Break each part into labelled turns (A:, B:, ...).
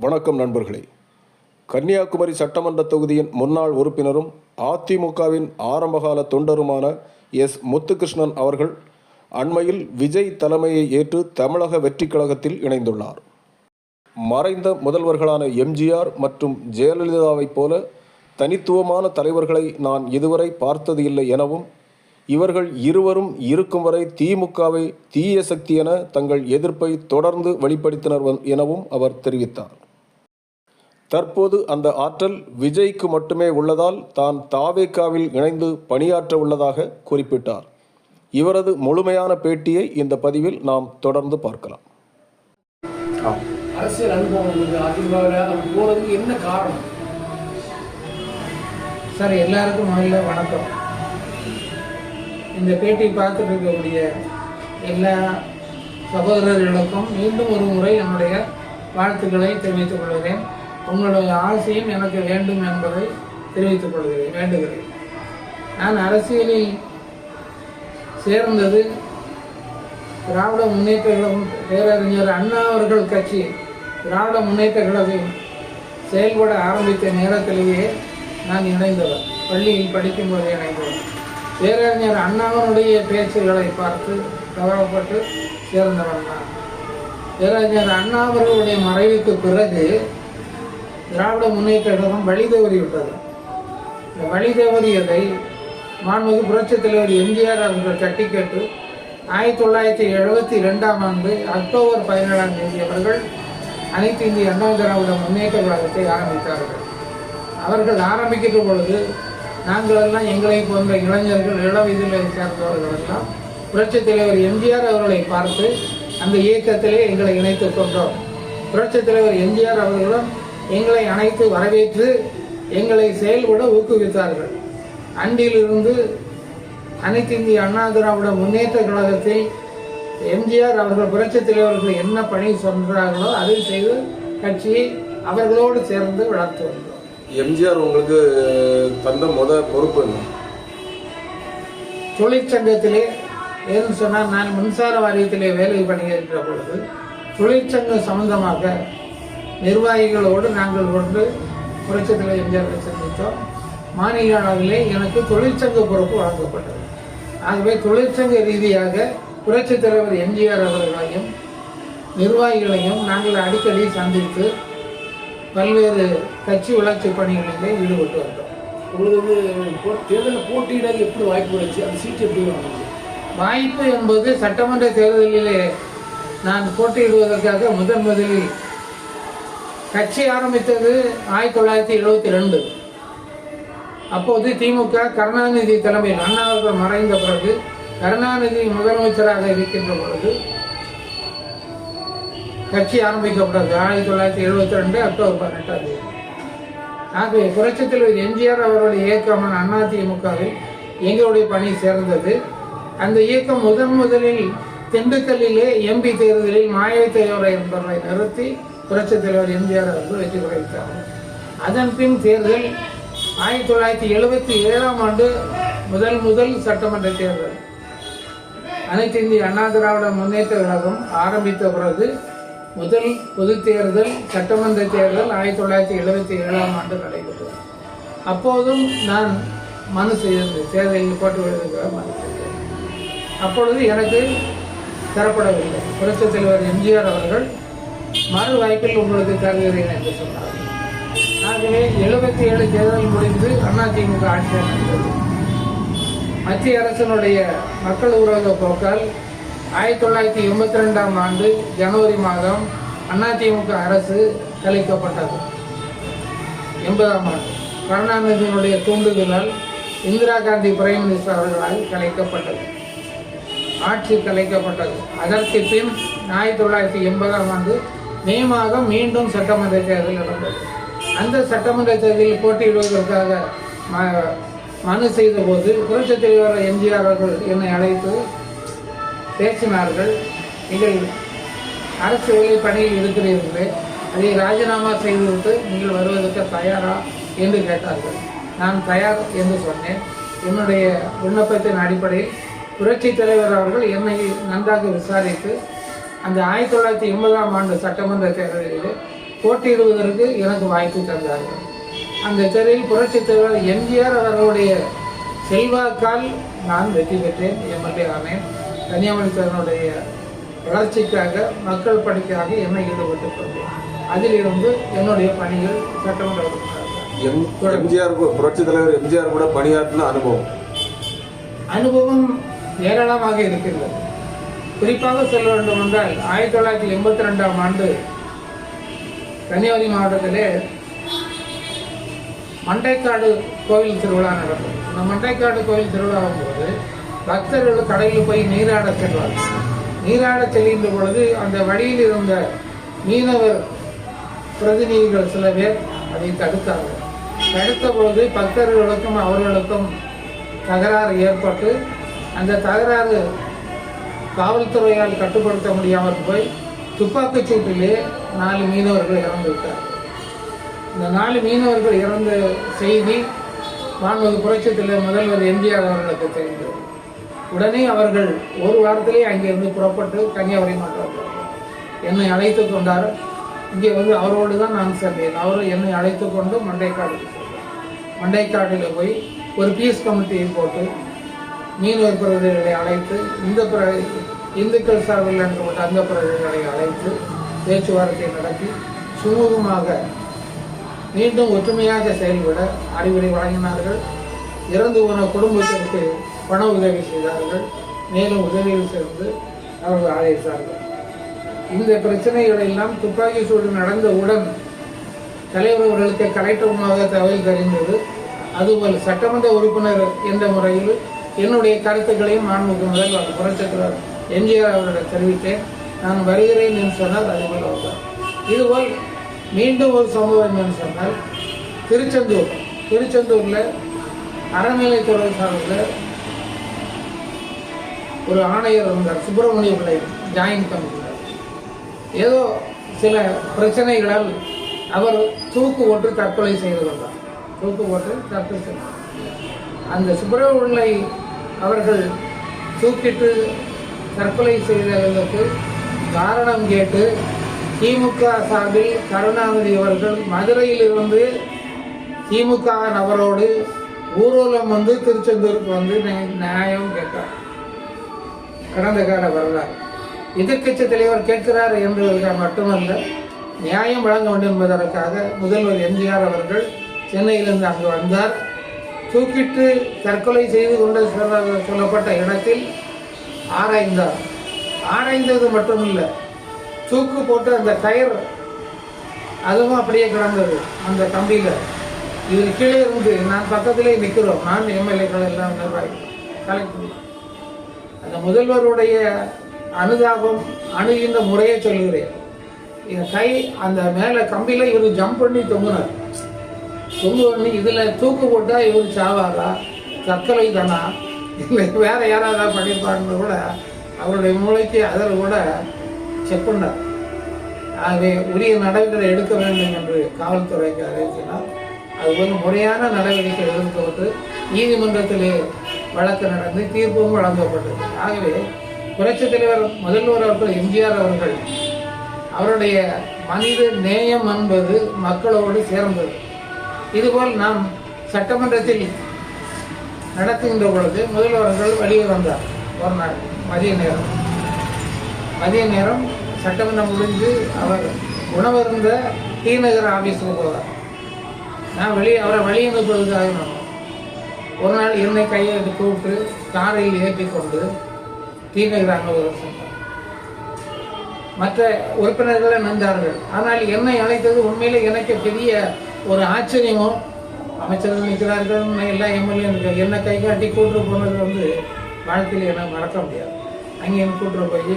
A: வணக்கம் நண்பர்களே. கன்னியாகுமரி சட்டமன்ற தொகுதியின் முன்னாள் உறுப்பினரும் அதிமுகவின் ஆரம்பகால தொண்டருமான எஸ். முத்துகிருஷ்ணன் அவர்கள் அண்மையில் விஜய் தலைமையை ஏற்று தமிழக வெற்றிக் கழகத்தில் இணைந்துள்ளார். மறைந்த முதல்வர்களான எம்ஜிஆர் மற்றும் ஜெயலலிதாவைப் போல தனித்துவமான தலைவர்களை நான் இதுவரை பார்த்தது இல்லை எனவும், இவர்கள் இருவரும் இருக்கும் வரை திமுகவை தீய சக்தி என தங்கள் எதிர்ப்பை தொடர்ந்து வெளிப்படுத்தினர் எனவும் அவர் தெரிவித்தார். தற்போது அந்த ஆற்றல் விஜய்க்கு மட்டுமே உள்ளதால் தான் தாவேகாவில் இணைந்து பணியாற்ற உள்ளதாக குறிப்பிட்டார். இவரது முழுமையான பேட்டியை இந்த பதிவில் நாம் தொடர்ந்து பார்க்கலாம்.
B: அரசியல் அனுபவம் போறதுக்கு என்ன காரணம்
C: சார்? எல்லாருக்கும் முதல்ல வணக்கம். இந்த பேட்டி பார்த்துட்டு இருக்கக்கூடிய எல்லா சகோதரர்களுக்கும் மீண்டும் ஒரு முறை என்னுடைய வாழ்த்துக்களை தெரிவித்துக் கொள்கிறேன். உங்களுடைய ஆசையும் எனக்கு வேண்டும் என்பதை தெரிவித்துக் கொள்கிறேன், வேண்டுகிறேன். நான் அரசியலில் சேர்ந்தது திராவிட முன்னேற்ற கழகம், பேரறிஞர் அண்ணா அவர்கள் கட்சி திராவிட முன்னேற்ற கழகம் செயல்பட ஆரம்பித்த நேரத்திலேயே நான் இணைந்தவர். பள்ளியில் படிக்கும்போது இணைந்தவர். பேரறிஞர் அண்ணாவனுடைய பேச்சுகளை பார்த்து கவலைப்பட்டு சேர்ந்தவன் தான். பேரறிஞர் அண்ணா அவர்களுடைய மறைவுக்கு பிறகு திராவிட முன்னேற்ற கழகம் வழி தவறிவிட்டது. இந்த வழி தவறியதை மாண்புமிகு புரட்சித் தலைவர் எம்ஜிஆர் அவர்கள் தட்டி கேட்டு 1972 அக்டோபர் 17 அவர்கள் அனைத்து இந்திய அண்ணா திராவிட முன்னேற்ற கழகத்தை ஆரம்பித்தார்கள். அவர்கள் ஆரம்பிக்கின்ற பொழுது நாங்களெல்லாம் எங்களை போன்ற இளைஞர்கள் இளவயதில் சேர்ந்தவர்கள் எல்லாம் புரட்சித் தலைவர் எம்ஜிஆர் அவர்களை பார்த்து அந்த இயக்கத்திலே எங்களை இணைத்துக் கொண்டோம். புரட்சித் தலைவர் எம்ஜிஆர் அவர்களும் எங்களை அனைத்து வரவேற்று எங்களை செயல்பட ஊக்குவித்தார்கள். அன்றிலிருந்து அனைத்து இந்திய அண்ணா திராவிட முன்னேற்ற கழகத்தில் எம்ஜிஆர் அவர்கள் புரட்சித் தலைவர்கள் என்ன பணி சொல்கிறார்களோ அதை செய்து கட்சியை அவர்களோடு சேர்ந்து வளர்த்து வந்தோம்.
A: எம்ஜிஆர் உங்களுக்கு தந்த பொறுப்பு என்ன?
C: தொழிற்சங்கத்திலே ஏன்னு சொன்னால், நான் மின்சார வாரியத்திலே வேலை பணியிருக்கிற பொழுது தொழிற்சங்க சம்பந்தமாக நிர்வாகிகளோடு நாங்கள் கொண்டு புரட்சித் தலைவர் எம்ஜிஆரை சந்தித்தோம். மாநில அளவிலே எனக்கு தொழிற்சங்க பொறுப்பு வழங்கப்பட்டது. ஆகவே தொழிற்சங்க ரீதியாக புரட்சித் தலைவர் எம்ஜிஆர் அவர்களையும் நிர்வாகிகளையும் நாங்கள் அடிக்கடி சந்தித்து பல்வேறு கட்சி வளர்ச்சி பணிகளிலே ஈடுபட்டு வந்தோம்.
B: உங்களுக்கு தேர்தலில் போட்டியிட எப்படி வாய்ப்பு கிடைச்சி? அந்த சீட்டு எப்படி வாங்கினது?
C: வாய்ப்பு என்பது சட்டமன்ற தேர்தலிலே நான் போட்டியிடுவதற்காக முதலில் கட்சி ஆரம்பித்தது 1972. அப்போது திமுக கருணாநிதி தலைமையில், அண்ணா அவர்கள் மறைந்த பிறகு கருணாநிதி முதலமைச்சராக இருக்கின்ற பொழுது கட்சி ஆரம்பிக்கப்பட்டது 1972 அக்டோபர் 18. ஆகவே புரட்சித் தலைவர் எம்ஜிஆர் அவருடைய இயக்கமான அதிமுகவில் எங்களுடைய பணி சேர்ந்தது. அந்த இயக்கம் முதலில் திண்டுக்கல்லிலே எம்பி தேர்தலில் மாயத்தேவரை என்பவரை நிறுத்தி புரட்சித் தலைவர் எம்ஜிஆர் அவர்கள் வெற்றி பெற்றார். அதன் பின் தேர்தல் 1977 முதல் சட்டமன்ற தேர்தல். அனைத்து இந்திய அண்ணா திராவிட முன்னேற்ற கழகம் ஆரம்பித்த பிறகு முதல் பொது தேர்தல் சட்டமன்ற தேர்தல் 1977 நடைபெற்றது. அப்போதும் நான் மனு செய்தேன், தேர்தலில் போட்டுவிடுவதற்காக மனு செய்தேன். அப்பொழுது எனக்கு தரப்படவில்லை. புரட்சித் தலைவர் எம்ஜிஆர் அவர்கள் மறு வாய்ப்பில் உங்களுக்கு தருகிறேன் என்று சொன்னார். ஆகவே 77 தேர்தல் முடிந்து அதிமுக ஆட்சி அமைந்தது. மத்திய அரசினுடைய மக்கள் விரோத போக்கால் 1982 ஜனவரி மாதம் அதிமுக அரசு கலைக்கப்பட்டது. 80 கருணாநிதியினுடைய தூண்டுதலால் இந்திரா காந்தி பிரைம் மினிஸ்டர் அவர்களால் கலைக்கப்பட்டது, ஆட்சி கலைக்கப்பட்டது. அதற்கு பின் 1980 மே மாதம் மீண்டும் சட்டமன்ற தேர்தல் நடந்தது. அந்த சட்டமன்ற தேர்தலில் போட்டியிடுவதற்காக மனு செய்த போது புரட்சித் தலைவர் எம்ஜிஆர் அவர்கள் என்னை அழைத்து பேசினார்கள். நீங்கள் அரசு வேலை பணியில் இருக்கிறீர்களே, அதை ராஜினாமா செய்துவிட்டு நீங்கள் வருவதற்கு தயாரா என்று கேட்டார்கள். நான் தயார் என்று சொன்னேன். என்னுடைய விண்ணப்பத்தின் அடிப்படையில் புரட்சித் தலைவர் அவர்கள் என்னை நன்றாக விசாரித்து அந்த 1980 சட்டமன்ற தேர்தலில் போட்டியிடுவதற்கு எனக்கு வாய்ப்பு தந்தார்கள். அந்த தெருவில் புரட்சித் தலைவர் எம்ஜிஆர் அவர்களுடைய செல்வாக்கால் நான் வெற்றி பெற்றேன், எம்எல்ஏ ஆனேன். கன்னியாகுமரி தன்னுடைய வளர்ச்சிக்காக, மக்கள் பணிக்காக என்னை ஈடுபட்டுக் கொண்டேன். அதிலிருந்து என்னுடைய பணிகள் சட்டமன்ற உறுப்பினர்
A: எம்ஜிஆர் புரட்சித் தலைவர் எம்ஜிஆர் கூட பணியாற்றின
C: அனுபவம் ஏராளமாக இருக்கின்றது. குறிப்பாக சொல்ல வேண்டும் என்றால் 1982ஆம் ஆண்டு கன்னியாகுமரி மாவட்டத்திலே மண்டைக்காடு கோவில் திருவிழா நடக்கும். இந்த மண்டைக்காடு கோவில் திருவிழாவும் போது பக்தர்கள் கடையில் போய் நீராட செல்வார்கள். நீராட செல்கின்ற பொழுது அந்த வழியில் இருந்த மீனவர் பிரதிநிதிகள் சில பேர் அதை தடுத்தார்கள். தடுத்த பொழுது பக்தர்களுக்கும் அவர்களுக்கும் தகராறு ஏற்பட்டு அந்த தகராறு காவல்துறையால் கட்டுப்படுத்த முடியாமல் போய் துப்பாக்கிச் சூட்டிலே 4 மீனவர்கள் இறந்து விட்டார்கள். இந்த 4 மீனவர்கள் இறந்த செய்தி மாண்புமிகு புரட்சித் தலைவர் முதல்வர் எம்ஜிஆர் அவர்களுக்கு தெரிந்தது. உடனே அவர்கள் ஒரு வாரத்திலே அங்கிருந்து புறப்பட்டு கன்னியாகுமரி மாவட்டம் என்னை அழைத்து கொண்டார். இங்கே அவரோடு தான் நான் சென்றேன். அவர் என்னை அழைத்து கொண்டு மண்டைக்காடுக்கு சென்றார். மண்டைக்காட்டில் போய் ஒரு பீஸ் கமிட்டியை போட்டு மீனவர் பிரதிகளை அழைத்து இந்துக்கள் சார்பில் என்பட்ட அந்த பிரதிகளை அழைத்து பேச்சுவார்த்தை நடத்தி சுமூகமாக மீண்டும் ஒற்றுமையாக செயல்பட அறிவுரை வழங்கினார்கள். இறந்து போன குடும்பத்திற்கு பண உதவி செய்தார்கள். மேலும் உதவியில் சேர்ந்து அவர்கள் அழைத்தார்கள். இந்த பிரச்சனைகள் எல்லாம் துப்பாக்கி சூடு நடந்தவுடன் தலைவர் அவர்களுக்கு கலெக்டருமாக தகவல் தெரிந்தது. அதுபோல் சட்டமன்ற உறுப்பினர் என்ற முறையில் என்னுடைய கருத்துக்களையும் மாண்புமிகு முதல்வர் புரட்சித் தலைவர் எம்ஜிஆர் அவர்களிடம் தெரிவித்தேன். நான் வருகிறேன் என்று சொன்னால் அதுபோல் வந்தார். இதுபோல் மீண்டும் ஒரு சம்பவம் என்று சொன்னால் திருச்செந்தூரில் அறநிலைத்துறை சார்பில் ஒரு ஆணையர் இருந்தார், சுப்பிரமணிய பிள்ளை, ஜாயின்ட் கமிஷனர். ஏதோ சில பிரச்சனைகளால் அவர் தூக்கு போட்டு தற்கொலை செய்து கொண்டார். அந்த சுப்பிரமணிய அவர்கள் தூக்கிட்டு தற்கொலை செய்ததற்கு காரணம் கேட்டு திமுக சார்பில் கருணாநிதி அவர்கள் மதுரையிலிருந்து திமுக நபரோடு ஊர்வலம் திருச்செந்தூருக்கு நியாயம் கேட்டார். கடந்த கால வரலாறு எதிர்க்கட்சி தலைவர் கேட்கிறார் என்பதற்காக மட்டுமல்ல, நியாயம் வழங்க வேண்டும் என்பதற்காக முதல்வர் எம்ஜிஆர் அவர்கள் சென்னையிலிருந்து அங்கு வந்தார். தூக்கிட்டு தற்கொலை செய்து கொண்டு சொல்லப்பட்ட இடத்தில் ஆராய்ந்தார். ஆராய்ந்தது மட்டுமில்லை, தூக்கு போட்டு அந்த கயிறு அதுவும் அப்படியே கிடந்தது அந்த கம்பியில். இதில் கீழே இருந்து நான் பக்கத்திலே நிற்கிறோம், நான் எம்எல்ஏக்கள் எல்லாம் கலெக்டர். அந்த முதல்வருடைய அனுதாபம் அணுகின்ற முறையை சொல்லுகிறேன். என் கை அந்த மேலே கம்பியில் இவர் ஜம்ப் பண்ணி தொங்குனார். தொங்கு இதில் தூக்கு போட்டால் இவர் சாவாரா, தற்கொலை தானா, இல்லை வேற யாராவது பண்ணியிருப்பாருன்னு கூட அவருடைய மூளைக்கு அதில் கூட செக் பண்ணார். ஆகவே உரிய நடவடிக்கை எடுக்க வேண்டும் என்று காவல்துறைக்கு அறிவித்தார். அதுபோல் முறையான நடவடிக்கை எடுக்கப்பட்டு நீதிமன்றத்திலே வழக்கு நடந்து தீர்ப்பும் வழங்கப்பட்டது. ஆகவே புரட்சித் தலைவர் முதல்வர் அவர்கள் எம்ஜிஆர் அவர்கள் அவருடைய மனித நேயம் என்பது மக்களோடு சேர்ந்தது. இதுபோல் நாம் சட்டமன்றத்தில் நடத்துகின்ற பொழுது முதல்வர்கள் வெளியே வந்தார். ஒரு நாள் மதிய நேரம் சட்டமன்றம் முடிந்து அவர் உணவருந்த டி நகர் ஆஃபீஸுக்கு போவார். நான் அவரை வழி அனுப்புவதற்காக நான் ஒரு நாள் என்னை கையை கூப்பிட்டு காரில் ஏற்றி கொண்டு டி நகர் அலுவலகம் சென்றார். மற்ற உறுப்பினர்களை நந்தார்கள். ஆனால் என்னை அழைத்தது உண்மையிலே எனக்கு பெரிய ஒரு ஆச்சரியமும், அமைச்சர்கள் நிற்கிறார்கள், எல்லா எம்எல்ஏ என்னை கை காட்டி கூட்டு போனது வாழ்க்கையில் என்ன மறக்க முடியாது. அங்கே என்ன கூட்டு போய்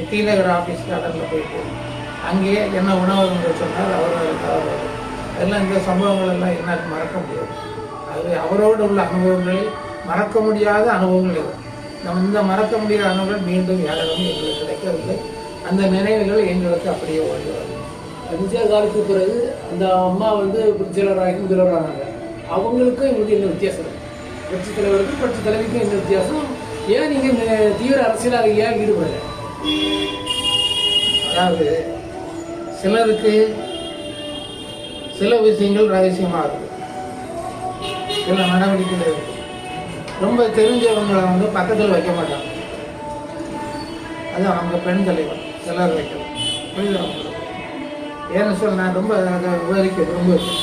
C: டி நகர் ஆஃபீஸ் கார்டனில் போயிட்டு அங்கேயே என்ன உணவகங்கள் சொன்னார். அவர் அதெல்லாம் இந்த சம்பவங்கள் எல்லாம் என்னால் மறக்க முடியாது. அது அவரோடு உள்ள அனுபவங்களில் மறக்க முடியாத அனுபவங்கள் இது. இந்த மறக்க முடியாத அனுபவங்கள் மீண்டும் யாரிடமும் எங்களுக்கு கிடைக்கவில்லை. அந்த நினைவுகள் எங்களுக்கு அப்படியே ஓடுகிறது.
B: எம்ஜிஆர் காலத்துக்கு பிறகு அந்த அம்மா புரட்சியாளராக முதல்வரானாங்க. அவங்களுக்கும் எங்களுக்கு என்ன வித்தியாசம்? புரட்சித் தலைவருக்கும் புரட்சித் தலைவிக்கும் என்ன வித்தியாசம்? ஏன் நீங்கள் தீவிர அரசியலாக ஏன் ஈடுபடல?
C: அதாவது சிலருக்கு சில விஷயங்கள் ரகசியமாக இருக்குது, சில நடவடிக்கைகள் இருக்குது. ரொம்ப தெரிஞ்சவங்களை வந்து பக்கத்தில் வைக்க மாட்டாங்க. அது அவங்க பெண் தலைவர் சிலர் வைக்கலாம். புரியுது? ஏன்னு சொல்ல நான் ரொம்ப அதை விவரிக்க விரும்புகிறேன்.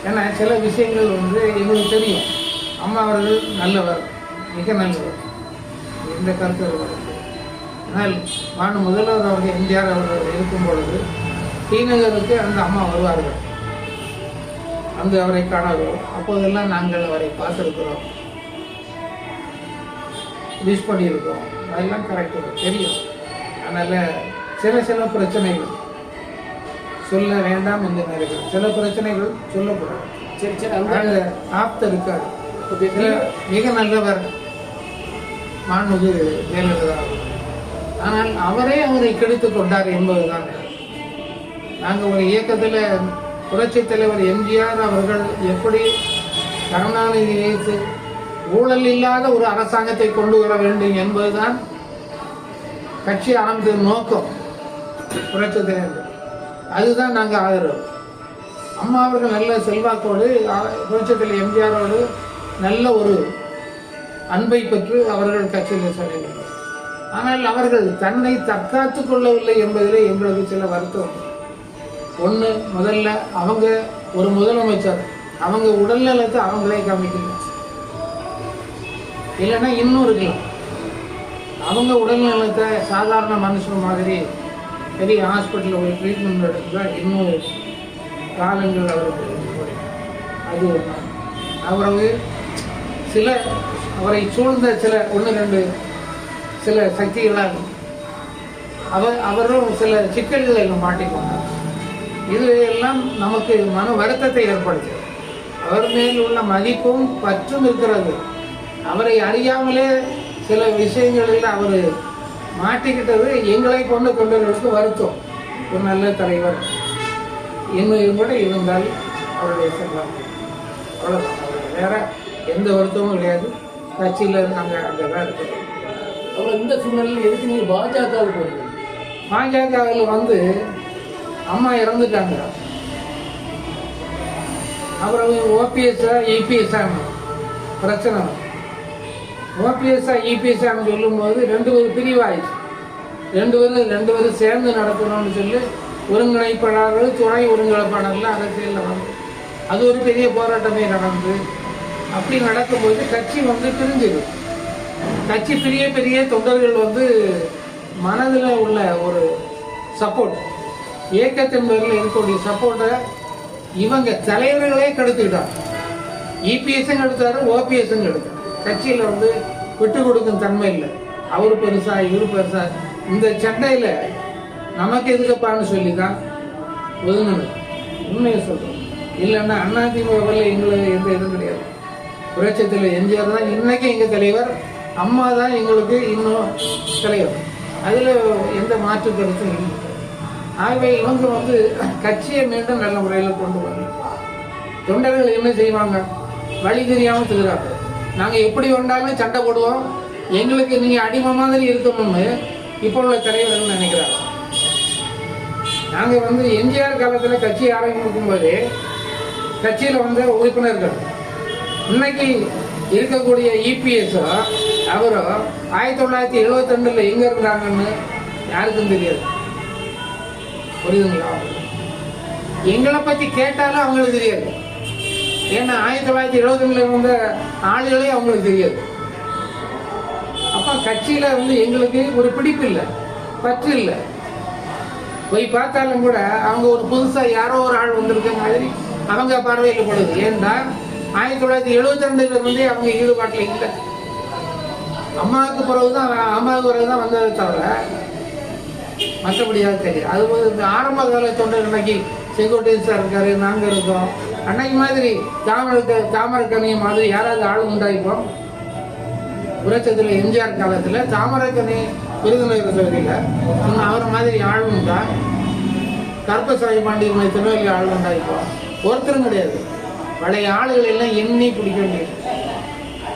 C: ஏன்னா சில விஷயங்கள் வந்து எங்களுக்கு தெரியும். அம்மா அவர்கள் நல்லவர், மிக நல்லவர், எந்த கருத்து வருவது. ஆனால் முதல்வர் அவர்கள் எம்ஜிஆர் அவர்கள் இருக்கும் பொழுது ஸ்ரீநகருக்கு அந்த அம்மா வருவார்கள், அந்த அவரை காணாதோம். அப்போதெல்லாம் நாங்கள் அவரை பார்த்துருக்கிறோம், விஷ் பண்ணியிருக்கோம். அதெல்லாம் கரெக்டு தெரியும். அதனால் சில பிரச்சனைகள் சொல்ல வேண்டாம் என்று நினைக்கிறேன். சில பிரச்சனைகள் சொல்லக்கூடாது.
B: சரி சரி.
C: அந்த ஆப்த இருக்காரு, மிக நல்லவர் மாண்புமிகு ஜெயலலிதா. ஆனால் அவரை கெடுத்து கொண்டார் என்பதுதான். நாங்கள் ஒரு இயக்கத்தில் புரட்சித் தலைவர் எம்ஜிஆர் அவர்கள் எப்படி கருணாநிதி வைத்து ஊழல் இல்லாத ஒரு அரசாங்கத்தை கொண்டு வர வேண்டும் என்பதுதான் கட்சி ஆரம்பித்த நோக்கம். புரட்சித் தலைவர் அதுதான் நாங்கள் ஆதரவு. அம்மா அவர்கள் நல்ல செல்வாக்கோடு புரட்சித் தலைவர் எம்ஜிஆரோடு நல்ல ஒரு அன்பை பெற்று அவர்கள் கட்சியில் செல்கிறார்கள். ஆனால் அவர்கள் தன்னை தற்காத்து கொள்ளவில்லை என்பதிலே எங்களுக்கு சில வருத்தம். ஒன்று, முதல்ல அவங்க ஒரு முதலமைச்சர், அவங்க உடல்நலத்தை அவங்களே காமிக்கணும். இல்லைன்னா இன்னும் இருக்கலாம். அவங்க உடல்நலத்தை சாதாரண மனுஷன் மாதிரி பெரிய ஹாஸ்பிட்டலில் ஒரு ட்ரீட்மெண்ட் எடுத்துதான் இன்னும் காலங்கள் அவருக்கு. அது அவருக்கு சில அவரை சூழ்ந்த சில 1-2 சில சக்திகளால் அவரும் சில சிக்கல்களை மாட்டிக்கொண்டார். இது எல்லாம் நமக்கு மன வருத்தத்தை ஏற்படுத்தும். அவர் மேல் உள்ள மதிப்பும் பற்றும் இருக்கிறது. அவரை அறியாமலே சில விஷயங்களில் அவர் மாட்டிக்கிட்டது எங்களை கொண்டவர்களுக்கு வருத்தம். ஒரு நல்ல தலைவர் இன்னும் கூட இருந்தால் அவருடைய செல்லம் அவ்வளோதான். வேற எந்த வருத்தமும் கிடையாது. கட்சியில் நாங்கள் அங்கே தான் இருக்கிறோம்.
B: அப்புறம் இந்த சூழ்நிலையில் எதுக்கு நீங்கள் பாஜகவுக்கு போகிறீங்க?
C: பாஜகவில் வந்து அம்மா இறந்துட்டாங்க. அப்புறம் ஓபிஎஸ்ஆ இபிஎஸ்ஆ பிரச்சனை. ஓபிஎஸ்ஆ இபிஎஸ்ஆன்னு சொல்லும்போது 2 பிரிவாயிடுச்சு. 2 பேரும் சேர்ந்து நடத்தணும்னு சொல்லி ஒருங்கிணைப்பாளர்கள், துணை ஒருங்கிணைப்பாளர்கள் அரசியலில் வந்து அது ஒரு பெரிய போராட்டமே நடந்து அப்படி நடக்கும்போது கட்சி வந்து பிரிஞ்சுது. கட்சி பெரிய தொண்டர்கள் வந்து மனதில் உள்ள ஒரு சப்போர்ட், இயக்கத்தின் பேரில் இருக்கக்கூடிய சப்போர்ட்டை இவங்க தலைவர்களே கெடுத்துக்கிட்டாங்க. இபிஎஸ்ஸும் கெடுத்தாரு, ஓபிஎஸ்ஸும் கெடுத்தாரு. கட்சியில் வந்து விட்டு கொடுக்கும் தன்மை இல்லை. அவர் பெருசா இவர் பெருசா, இந்த சண்டையில் நமக்கு எதுக்கப்பான்னு சொல்லி தான் ஒதுங்கணும். உண்மையை சொல்கிறோம். இல்லைன்னா அதிமுகவில் எங்களுக்கு எந்த இதுவும் கிடையாது. புரட்சித்தில் எம்ஜிஆர் தான் இன்னைக்கு எங்கள் தலைவர், அம்மா தான் எங்களுக்கு இன்னும் தலைவர். அதில் எந்த மாற்று கருத்தும் இல்லை. ஆகவே இவங்க வந்து கட்சியை மீண்டும் நல்ல முறையில் கொண்டு வராங்க. தொண்டர்கள் என்ன செய்வாங்க? வழி தெரியாமல் திகிறாங்க. நாங்கள் எப்படி வந்தாலும் சண்டை போடுவோம், எங்களுக்கு நீங்கள் அடிமை மாதிரி இருக்கணும்னு இப்போ உள்ள தலைவர்கள் நினைக்கிறாங்க. நாங்கள் வந்து எம்ஜிஆர் காலத்தில் கட்சி ஆரம்பிக்கும் போது கட்சியில் வந்த உறுப்பினர்கள் இன்னைக்கு இருக்கக்கூடிய இபிஎஸ்ஸோ அவரோ 1972 எங்கே இருந்தாங்கன்னு யாருக்கும் தெரியாது. புரியுதுங்களா? எங்களை பற்றி கேட்டாலும் அவங்களுக்கு தெரியாது. ஏன்னா 1972 வந்த ஆளுகளே அவங்களுக்கு தெரியாது. அப்போ கட்சியில் வந்து எங்களுக்கு ஒரு பிடிப்பு இல்லை, பற்று இல்லை. போய் பார்த்தாலும் கூட அவங்க ஒரு புதுசாக யாரோ ஒரு ஆள் வந்திருக்க மாதிரி அவங்க பார்வையில் படுது. ஏன்னா 1972 அவங்க ஈடுபாட்டில் இல்லை. அம்மாவுக்கு பிறகு தான் வந்ததை தவிர மற்றபடியாக தெரியும். அதுபோது இந்த ஆரம்ப கால தொண்டர் இன்னைக்கு செங்கோட்டையன் சார் இருக்காரு, நாங்கள் இருக்கோம். அன்னைக்கு மாதிரி தாமரைக்கணி மாதிரி யாராவது ஆள் உண்டாயிப்போம். புரட்சத்தில் எம்ஜிஆர் காலத்தில் தாமரைக்கணி விருதுநகர் தொகுதியில் இன்னும் அவர் மாதிரி ஆள் உண்டா? கருப்பசாமி பாண்டியன் மாதிரி திருநெல்வேலி ஆள் உண்டாயிப்போம். ஒருத்தரும் கிடையாது. பழைய ஆளுகள் எல்லாம் எண்ணி பிடிக்க வேண்டியது.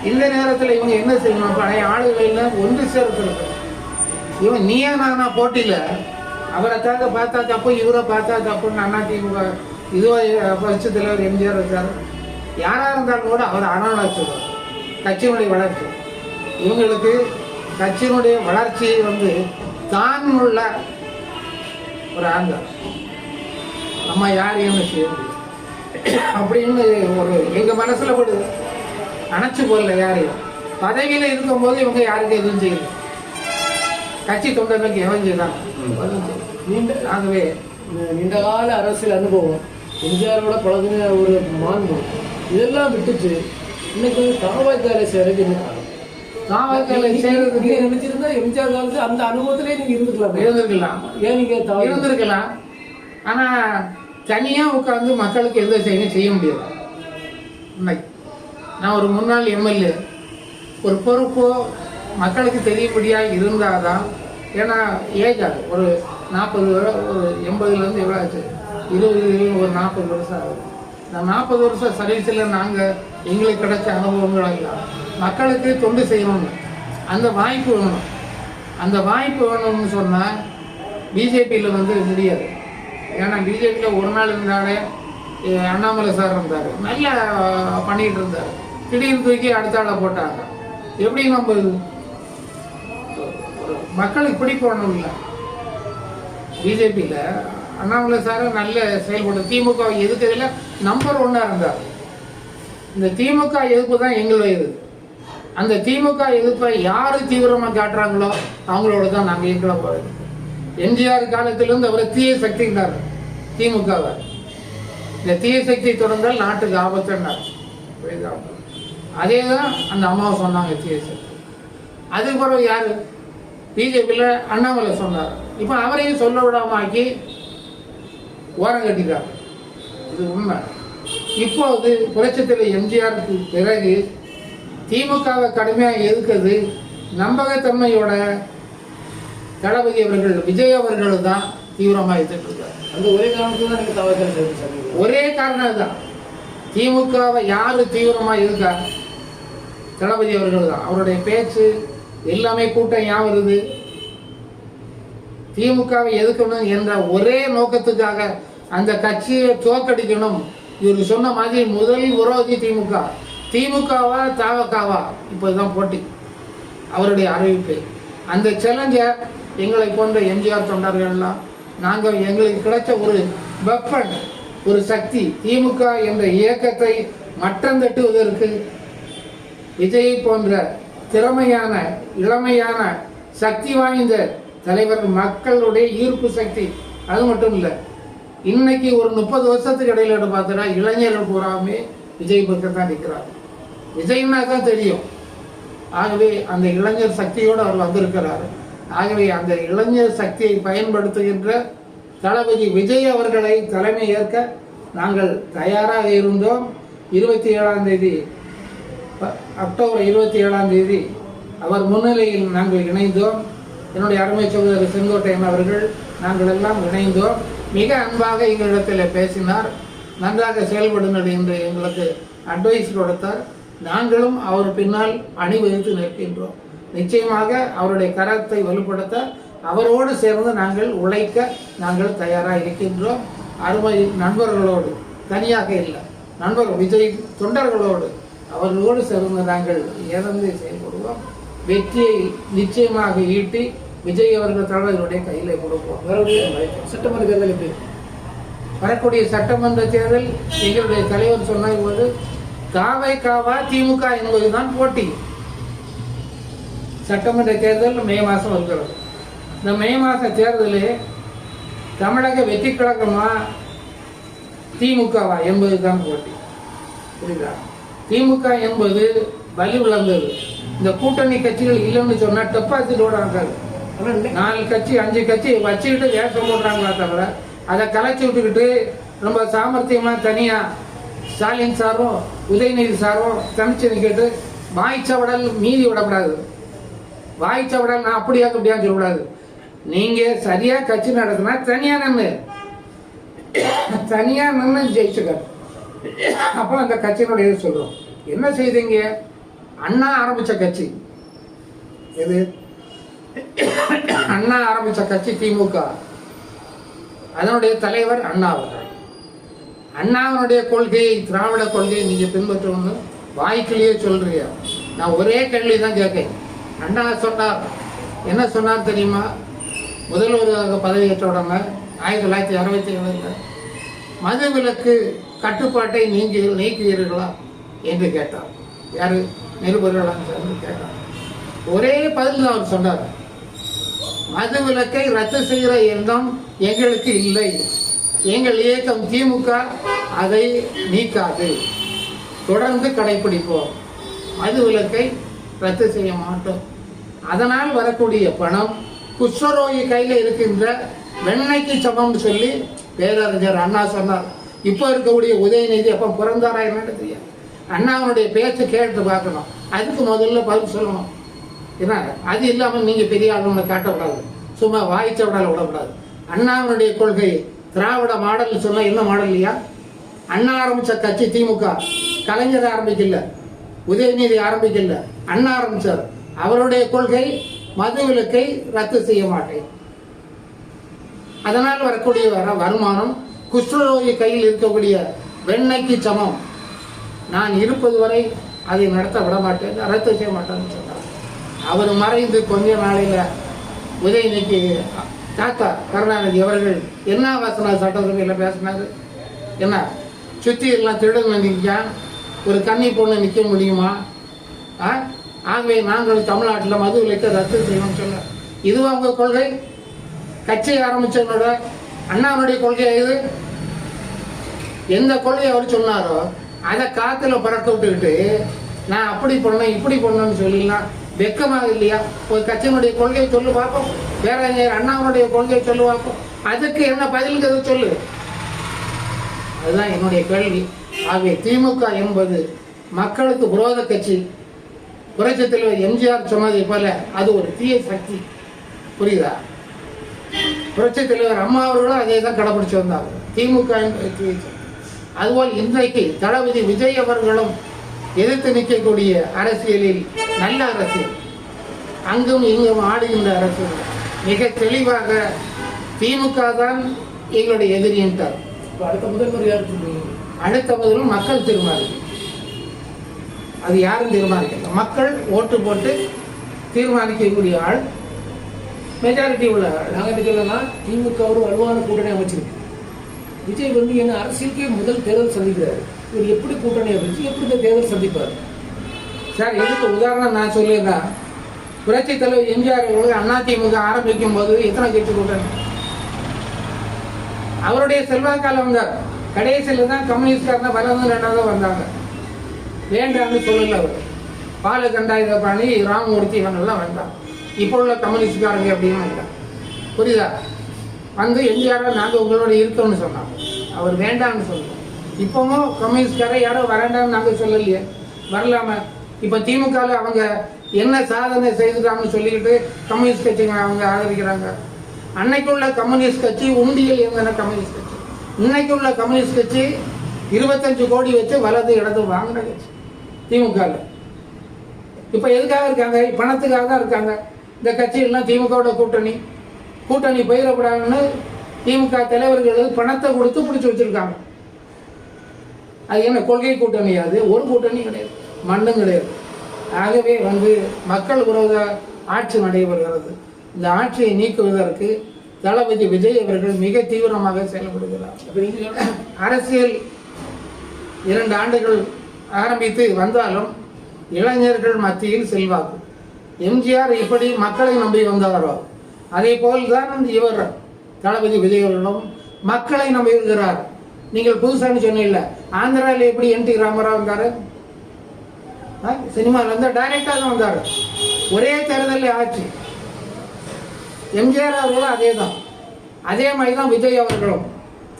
C: இந்த நேரத்தில் இவங்க என்ன செய்யணும்? பழைய ஆளுகள் எல்லாம் ஒன்று சேர்த்து. இவன் நீயா நானா போட்டியில் அவரை தாங்க பார்த்தா தப்பு, இவரை பார்த்தா தப்புன்னு அதிமுக இதுவோ புரட்சித் தலைவர் எம்ஜிஆர் இருக்கார். யாராக இருந்தாலும் கூட அவர் அனாலாச்சுவார். கட்சியினுடைய வளர்ச்சி இவங்களுக்கு கட்சியினுடைய வளர்ச்சியை வந்து தான் உள்ள ஒரு ஆண்கள் நம்ம யாரையும் செய்ய முடியும் அப்படின்னு ஒரு எங்கள் மனசில் கூட அணைச்சி போடல. யாரையும் பதவியில் இருக்கும்போது இவங்க யாருக்கும் எதுவும் செய்யல. கட்சி தொண்டர்களுக்கு எவன் செய்யலாம். ஆகவே
B: நீண்ட கால அரசியல் அனுபவம், எம்ஜிஆரோட பழகின ஒரு மாண்பு இதெல்லாம் விட்டுச்சு இன்னைக்கு தாவாய்க்காலை சேரக்கு என்ன காரணம்?
C: தாவாய்க்காலை சேர்றதுக்கு
B: நினைச்சிருந்தா எம்ஜிஆர் காலத்துல அந்த அனுபவத்திலே நீங்க இருந்துக்கலாம்.
C: ஏன் நீங்க இருந்திருக்கலாம். ஆனா தனியா உட்காந்து மக்களுக்கு எந்த செய்ய முடியாது. இன்னைக்கு நான் ஒரு முன்னாள் எம்எல்ஏ, ஒரு பொறுப்போ மக்களுக்கு தெரியும்படியாக இருந்தாதான். ஏன்னா ஏஜ் ஆகுது, ஒரு 40 ஒரு 80லேருந்து எவ்வளோ ஆச்சு, 20 ஒரு 40 வருஷம் ஆகுது. இந்த 40 வருஷம் சர்வீஸில் நாங்கள் எங்களுக்கு கிடைச்ச அனுபவங்கள் எல்லாம் மக்களுக்கு தொண்டு செய்யணும்னு அந்த வாய்ப்பு வேணும். அந்த வாய்ப்பு வேணும்னு சொன்னால் பிஜேபியில் வந்து முடியாது. ஏன்னா பிஜேபியில் ஒரு நாள் இருந்தாலே அண்ணாமலை சார் இருந்தார், நல்லா பண்ணிகிட்டு இருந்தார். திடீர்னு தூக்கி அடுத்த ஆளை போட்டாங்க. எப்படி நம்ம மக்களுக்கு பிடிக்கணும் இல்லை. பிஜேபியில் அண்ணாமலை சார் நல்ல செயல்பட்டு திமுக எதுக்குறதுல நம்பர் 1 இருந்தார். இந்த திமுக எதிர்ப்பு தான் எங்களுடைய இது. அந்த திமுக எதிர்ப்பை யார் தீவிரமாக காட்டுறாங்களோ அவங்களோட தான் நாங்கள் எங்களை போகிறோம். எம்ஜிஆர் காலத்திலிருந்து அவரை தீய சக்தினார் திமுகவை. இந்த தீய சக்தி தொடர்ந்தால் நாட்டுக்கு ஆபத்துன்னார். அதே தான் அந்த அம்மாவை சொன்னாங்க, தீய சக்தி. அதுக்கு பிறகு யார்? பிஜேபியில் அண்ணாமலை சொன்னார். இப்போ அவரையும் சொல்ல விடாமாக்கி ஓரம் கட்டிட்டார். இது உண்மை. இப்போது புரட்சித் எம்ஜிஆருக்கு பிறகு திமுகவை கடுமையாக எதிர்க்கிறது நம்பகத்தன்மையோட தளபதி அவர்கள், விஜய் அவர்கள் தான் தீவிரமாக எதிர்க்கிறார்.
B: அந்த ஒரே காரணத்துக்கு தான் எனக்கு தவறு.
C: ஒரே காரணம் தான். திமுகவை யாரு தீவிரமாக இருக்கா? தளபதி அவர்கள் தான். அவருடைய பேச்சு எல்லாமே கூட்டம் ஏன் வருது? திமுகவை எதிர்க்கணும் என்ற ஒரே நோக்கத்துக்காக அந்த கட்சியை தோற்கடிக்கணும். இவர் சொன்ன மாதிரி முதல் விரோதி திமுக. திமுகவா தவகவா இப்போதான் போட்டி. அவருடைய அறிவிப்பு அந்த சேலஞ்சை எங்களை போன்ற எம்ஜிஆர் தொண்டர்கள்லாம் நாங்கள் எங்களுக்கு கிடைச்ச ஒரு வெப்பன், ஒரு சக்தி. திமுக என்ற இயக்கத்தை மட்டம் தட்டுவதற்கு விஜய் போன்ற திறமையான இளமையான சக்தி வாய்ந்த தலைவர், மக்களுடைய ஈர்ப்பு சக்தி. அது மட்டும் இல்லை, இன்னைக்கு ஒரு 30 வருஷத்துக்கு இடையில பார்த்தா இளைஞர்கள் பூராமே விஜய் பக்கம் தான் நிற்கிறார். விஜய்னா தான் தெரியும். ஆகவே அந்த இளைஞர் சக்தியோடு அவர் வந்திருக்கிறார். ஆகவே அந்த இளைஞர் சக்தியை பயன்படுத்துகின்ற தளபதி விஜய் அவர்களை தலைமை ஏற்க நாங்கள் தயாராக இருந்தோம். 27ஆம் தேதி, அக்டோபர் 27ஆம் தேதி அவர் முன்னிலையில் நாங்கள் இணைந்தோம். என்னுடைய அருமை சகோதரர் செங்கோட்டையன் அவர்கள் நாங்கள் எல்லாம் இணைந்தோம். மிக அன்பாக எங்களிடத்தில் பேசினார். நன்றாக செயல்படுங்கள் என்று எங்களுக்கு அட்வைஸ் கொடுத்தார். நாங்களும் அவர் பின்னால் அணிவகுத்து நிற்கின்றோம். நிச்சயமாக அவருடைய கரத்தை வலுப்படுத்த அவரோடு சேர்ந்து நாங்கள் உழைக்க நாங்கள் தயாராக இருக்கின்றோம். அருமை நண்பர்களோடு, தனியாக இல்லை, நண்பர்கள் விஜய் தொண்டர்களோடு அவர்களோடு சேர்ந்து நாங்கள் இறந்து செயல்படுவோம். வெற்றியை நிச்சயமாக ஈட்டி விஜய் அவர்கள் தலைவர்களுடைய கையில் கொடுப்போம்.
B: சட்டமன்ற தேர்தல் எப்படி?
C: வரக்கூடிய சட்டமன்ற தேர்தல் எங்களுடைய தலைவர் சொன்னபோது தாவைக்காவா திமுக என்பதுதான் போட்டி. சட்டமன்ற தேர்தல் மே மாதம் வருகிறது. இந்த மே மாத தேர்தலில் தமிழக வெற்றி கழகமா திமுகவா என்பதுதான் போட்டி. புரியுதா? திமுக என்பது வலி விளந்தது. இந்த கூட்டணி கட்சிகள் இல்லைன்னு சொன்னா டெபாசிட் ஓடாது. 4 கட்சி 5 கட்சி வச்சுக்கிட்டு வேஷம் போடுறாங்களா தவிர அதை கலைச்சி விட்டுக்கிட்டு ரொம்ப சாமர்த்தியமா தனியா ஸ்டாலின் சாரும் உதயநிதி சாரும் தனிச்சு நிற்கிட்டு வாய்ச்சவடல் மீதி விடக்கூடாது. வாய்ச்சவடல் நான் அப்படியா அப்படியான்னு சொல்லக்கூடாது. நீங்க சரியா கட்சி நடத்தினா தனியா நின்று ஜெயிச்சுக்காரு. அப்போ அந்த கட்சியினுடைய சொல்றோம். என்ன செய்தீங்க? அண்ணா ஆரம்பிச்ச கட்சி எது? அண்ணா ஆரம்பிச்ச கட்சி திமுக. அதனுடைய தலைவர் அண்ணா அவர்கள். அண்ணாவினுடைய கொள்கையை, திராவிட கொள்கையை நீங்கள் பின்பற்றணும்னு வாய்க்கிலேயே சொல்றீங்க. நான் ஒரே கேள்வி தான் கேட்கேன். அண்ணா சொன்னார், என்ன சொன்னார் தெரியுமா? முதல்வராக பதவியேற்ற உடனே 1967 மது விலக்கு கட்டுப்பாட்டை நீக்குவீர்களா என்று கேட்டார். யாரு? நிருபர்களாக கேட்டார். ஒரே பதில் தான் அவர் சொன்னார், மது விலக்கை ரத்து செய்கிற எண்ணம் எங்களுக்கு இல்லை, எங்கள் இயக்கம் திமுக அதை நீக்காது, தொடர்ந்து கடைபிடிப்போம், மது விலக்கை ரத்து செய்ய மாட்டோம். அதனால் வரக்கூடிய பணம் குஷ்டரோகி கையில் இருக்கின்ற வெண்ணைக்கு சமம்னு சொல்லி பேரறிஞர் அண்ணா சொன்னார். இப்போ இருக்கக்கூடிய உதயநிதி அப்போ பிறந்தாரா என்னன்னு தெரியாது. அண்ணாவுடைய பேச்சு கேட்டு பார்க்கணும், அதுக்கு முதல்ல பதில் சொல்லணும். ஏன்னா அது இல்லாமல் நீங்கள் பெரிய ஆளுங்களை காட்டக்கூடாது, சும்மா வாய்ச்ச விடால விடக்கூடாது. அண்ணாவுடைய கொள்கை திராவிட மாடல் சொன்னா என்ன மாடல் இல்லையா? அண்ணா ஆரம்பிச்ச கட்சி திமுக, கலைஞர் ஆரம்பிக்கல, உதயநிதி ஆரம்பிக்கல, அண்ணா ஆரம்பிச்சார். அவருடைய கொள்கை மது விலக்கை ரத்து செய்ய மாட்டேன். அதனால் வரக்கூடிய வருமானம் குஷ்டரோகி கையில் இருக்கக்கூடிய வெண்ணைக்கு சமம், நான் இருப்பது வரை அதை நடத்த விட மாட்டேன், ரத்து செய்ய மாட்டேன்னு சொன்னார். அவர் மறைந்து கொஞ்ச நாளையில உதயநிதி தாத்தா கருணாநிதி அவர்கள் என்ன வாசனா சட்டசபையில் பேசினாரு? என்ன சுற்றி எல்லாம் திருடன் நிற்கா, ஒரு கன்னி பொண்ணு நிற்க முடியுமா? ஆகவே நாங்கள் தமிழ்நாட்டில் மது விலக்கை ரத்து செய்யணும்னு சொல்ல, இதுவும் அவங்க கொள்கை. கட்சி ஆரம்பிச்சவனோட அண்ணாவுடைய கொள்கை இது. எந்த கொள்கையை அவர் சொன்னாரோ அதை காத்துல பறக்க விட்டுக்கிட்டு நான் அப்படி பண்ணேன் இப்படி பண்ணேன்னு சொல்லிடலாம். வெக்கமாக இல்லையா? ஒரு கட்சியினுடைய கொள்கையை சொல்லு பார்ப்போம், வேற அண்ணாவுடைய கொள்கையை சொல்லு பார்ப்போம், அதுக்கு என்ன பதிலுங்கிறது சொல்லு. அதுதான் என்னுடைய கேள்வி. ஆகவே திமுக என்பது மக்களுக்கு விரோத கட்சி. புரட்சித் தலைவர் எம்ஜிஆர் சொன்னதை போல அது ஒரு தீய சக்தி. புரியுதா? புரட்சித் தலைவர் அம்மா அவர்களும் அதே தான் கடைபிடிச்சு வந்தாங்க. திமுக என்பது தீய சக்தி. அதுபோல் இன்றைக்கு தளபதி விஜய் அவர்களும் எதிர்த்து நிற்கக்கூடிய அரசியலில் நல்ல அரசியல், அங்கும் இங்கும் ஆடுகின்ற அரசியல், மிக தெளிவாக திமுக தான் எங்களுடைய எதிரி என்றார்.
B: அடுத்த முதல்வர் யார்?
C: அடுத்த முதல்வர் மக்கள் தீர்மானிக்கும். அது யாரும் தீர்மானிக்கல, மக்கள் ஓட்டு போட்டு தீர்மானிக்கக்கூடிய ஆள், மெஜாரிட்டி உள்ள ஆள்.
B: நாங்கள் என்ன சொல்லலாம், திமுக ஒரு வலுவான கூட்டணி அமைச்சிருக்கு. விஜய் வந்து என்ன அரசியலுக்கே முதல் தேர்தல் சந்திக்கிறாரு. இவர் எப்படி கூட்டணி அமைச்சு எப்படி தேர்தல் சந்திப்பார்?
C: சார் இதுக்கு உதாரணம் நான் சொல்லியிருந்தேன். புரட்சி தலைவர் எம்ஜிஆர் அவர்கள் அதிமுக ஆரம்பிக்கும் போது எத்தனை கட்சி கூட்டணி? அவருடைய செல்வாக்கால வந்தார். கடைசியில் தான் கம்யூனிஸ்ட்காரங்க வளர்ந்து ரெண்டாவது வந்தாங்க. வேண்டாம்னு சொல்லல அவர். பாலகண்டாயுதபாணி, ராமமூர்த்தி இவங்கெல்லாம் வந்தாங்க. இப்போ உள்ள கம்யூனிஸ்ட்காரங்க அப்படின்னு வந்தாங்க. புரியுதா? வந்து எம்ஜிஆர் நாங்கள் உங்களோட இருக்கோம்னு சொன்னாங்க. அவர் வேண்டாம்னு சொன்னோம். இப்போவும் கம்யூனிஸ்ட்கார யாரோ வரண்டாம்னு நாங்கள் சொல்லலையே, வரலாம. இப்போ திமுகவில் அவங்க என்ன சாதனை செய்துட்டாங்கன்னு சொல்லிக்கிட்டு கம்யூனிஸ்ட் கட்சிங்க அவங்க ஆதரிக்கிறாங்க. அன்னைக்கு உள்ள கம்யூனிஸ்ட் கட்சி உண்டியல் இருந்தன கம்யூனிஸ்ட் கட்சி. இன்னைக்கு உள்ள கம்யூனிஸ்ட் கட்சி 25 கோடி வச்சு வலது இடது வாங்கின கட்சி திமுகவில். இப்போ எதுக்காக இருக்காங்க? பணத்துக்காக தான் இருக்காங்க. இந்த கட்சியெல்லாம் திமுகவோட கூட்டணி போயிடக்கூடாதுன்னு திமுக தலைவர்கள் பணத்தை கொடுத்து பிடிச்சி வச்சிருக்காங்க. அது என்ன கொள்கை கூட்டணி? அது ஒரு கூட்டணி கிடையாது, மண்ணும் கிடையாது. ஆகவே வந்து மக்கள் விரோத ஆட்சி நடைபெறுகிறது. இந்த ஆட்சியை நீக்குவதற்கு தளபதி விஜய் அவர்கள் மிக தீவிரமாக செயல்படுகிறார். அரசியல் 2 ஆண்டுகள் ஆரம்பித்து வந்தாலும் இளைஞர்கள் மத்தியில் செல்வாக்கு. எம்ஜிஆர் எப்படி மக்களை நம்பி வந்தாரோ அதே போல்தான் இவர் தளபதி விஜய் அவர்களும் மக்களை நம்பி இருக்கிறார். நீங்கள் புதுசான்னு சொன்னீங்கல்ல, ஆந்திராவில் எப்படி என்டி ராமராவ் வந்தாரு? சினிமாவில் வந்து டைரக்டாக தான் வந்தார். ஒரே தேர்தலில் ஆட்சி. எம்ஜிஆர் அவர்களும் அதே தான், அதே மாதிரி தான் விஜய் அவர்களும்,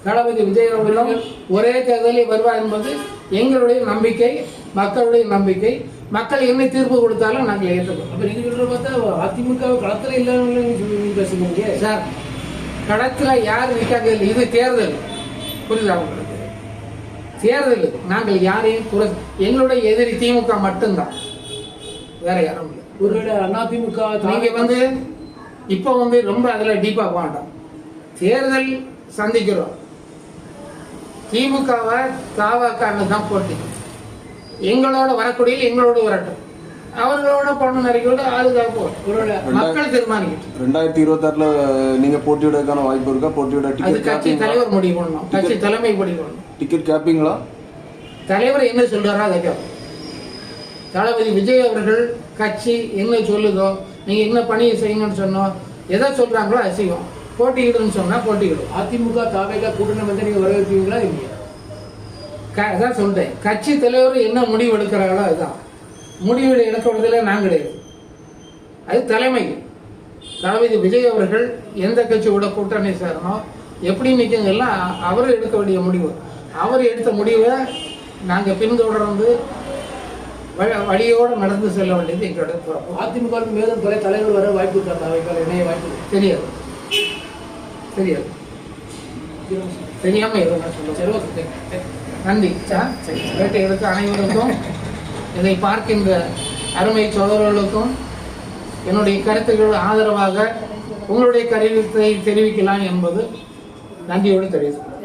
C: தளபதி விஜய் அவர்களும் ஒரே தேர்தலில் வருவார் என்பது எங்களுடைய நம்பிக்கை, மக்களுடைய நம்பிக்கை. மக்கள் என்ன தீர்ப்பு கொடுத்தாலும் நாங்கள் ஏற்றுக்கோம்.
B: அப்போ நீங்கள் சொல்கிற பார்த்தா அதிமுக களத்தில் இல்லாமல் பேசுகிறீங்க
C: சார். களத்தில் யார் நிற்காங்க? இது தேர்தல். புரியுதா உங்களுக்கு? தேர்தல். நாங்கள் யாரையும் எங்களுடைய எதிரி திமுக மட்டும்தான், வேற யாரும் இல்லை.
B: ஒருவேளை அதிமுக
C: நீங்க வந்து இப்போ வந்து ரொம்ப அதில் டீப்பாக வேண்டாம். தேர்தல் சந்திக்கிறோம். திமுகவை தாவக்கான்னு தான் போட்டி. எங்களோட வரக்கூடிய எங்களோட வரட்டும், அவர்களோட பணம் நிறையோட ஆளுக்காக மக்கள் தீர்மானிக்கிட்டு
A: 2026 நீங்க போட்டியிடக்கான வாய்ப்பு இருக்கா? போட்டியிட
C: அது கட்சி தலைவர் முடிவு பண்ணணும், கட்சி தலைமை முடிவு பண்ணணும்.
A: டிக்கெட் கேட்பீங்களா?
C: தலைவர் என்ன சொல்றாரோ அதை கேட்போம். தளபதி விஜய் அவர்கள் கட்சி என்ன சொல்லுதோ, நீங்க என்ன பணியை செய்யணும்னு சொன்னோம், எதை சொல்றாங்களோ அது செய்வோம். போட்டியிடுன்னு சொன்னா போட்டியிடும்.
B: அதிமுக தாவேகா கூட்டணி வந்து நீங்க வரவேற்பீங்களா இல்லையா?
C: அதான் சொல்றேன், கட்சி தலைவர் என்ன முடிவு எடுக்கிறாங்களோ அதுதான் முடிவு எடுக்கிறதுல நான் கிடையாது, அது தலைமை. தளபதி விஜய் அவர்கள் எந்த கட்சியோட கூட்டணி சேரணும், எப்படி நிற்குங்கெல்லாம் அவர் எடுக்க வேண்டிய முடிவு. அவர் எடுத்த முடிவை நாங்கள் பின்தொடர்ந்து வழியோடு நடந்து செல்ல வேண்டியது எங்களோட பொறுப்பு.
B: அதிமுக மேலும் பல தலைவர் வர வாய்ப்பு இருக்கா? தாவேகா இணைய வாய்ப்பு
C: தெரியாது, தெரியாது, தெரியாம எதுவும்
B: சரி.
C: நன்றி. வேட்டை எடுத்த அனைவருக்கும், இதை பார்க்கின்ற அருமை சோதரர்களுக்கும் என்னுடைய கருத்துக்கள் ஆதரவாக உங்களுடைய கருத்தை தெரிவிக்கலாம் என்பது நன்றியோடு தெரிவித்துள்ளேன்.